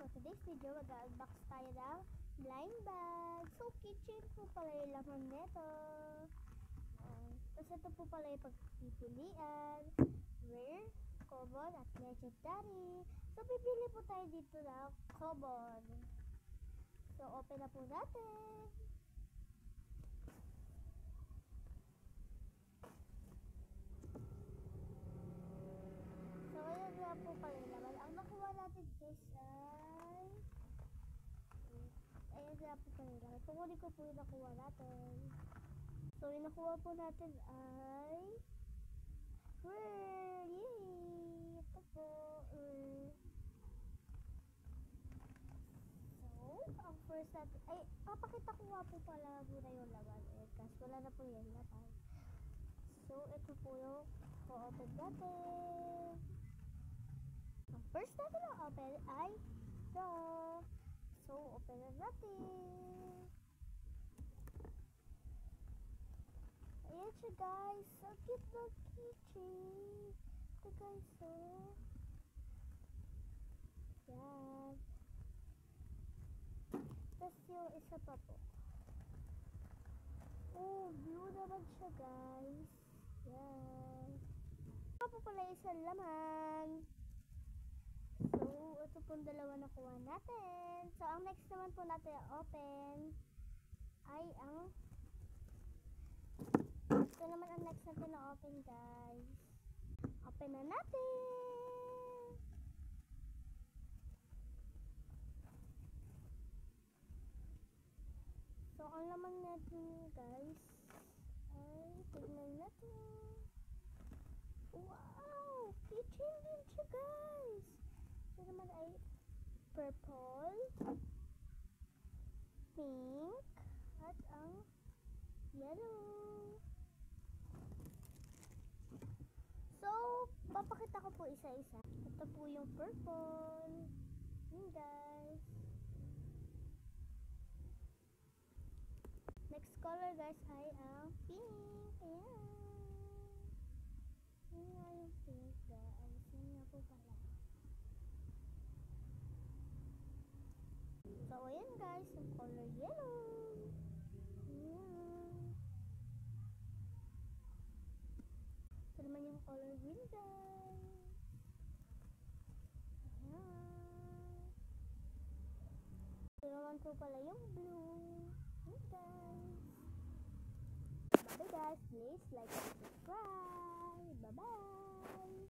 for today's video, mag-unbox tayo ng blind bag. So, kitchen po pala yung laman nito. Tapos ito po pala yung pagpipilian. Rare, common, at legendary. So, bibili po tayo dito ng common. So, open na po natin. So, ayan nga po pala yung laman. Ang nakuha natin guys ay... Ayan nga po pala yung laman. Kukunin ko po yung nakuha natin. So, yung nakuha po natin ay... Rare! Yay! Ito po. So, ang first natin... Ay, papakita ko nga po pala muna yung laman. Kasi wala na po yung laman. So, ito po yung po-open natin. Ang first natin na open ay ito. So, open na natin. Ayan siya guys. So cute na keychain. Ito guys, so. Yan. Tapos yung isa pa po. Oh, blue naman siya guys. Yan. Ito po pala isang laman. So, ito pong dalawa nakuha natin. So, ang next naman po natin open ay ang ito naman ang next natin na open guys. Open na natin. So, ang laman natin guys ay tignan natin. Wow! Keychain din siya guys. Ito naman ay purple, pink, at ang yellow. So, papakita ko po isa-isa. Ito po yung purple. Yun guys. Next color guys ay ang pink. Ayan. Yun nga yung pink guys. Yun nga po pala. So, ayan guys, yung color yellow. Ayan. Ito naman yung color green guys. Ayan. Ito naman po pala yung blue. Ayan guys. Bye guys, please like and subscribe. Bye bye.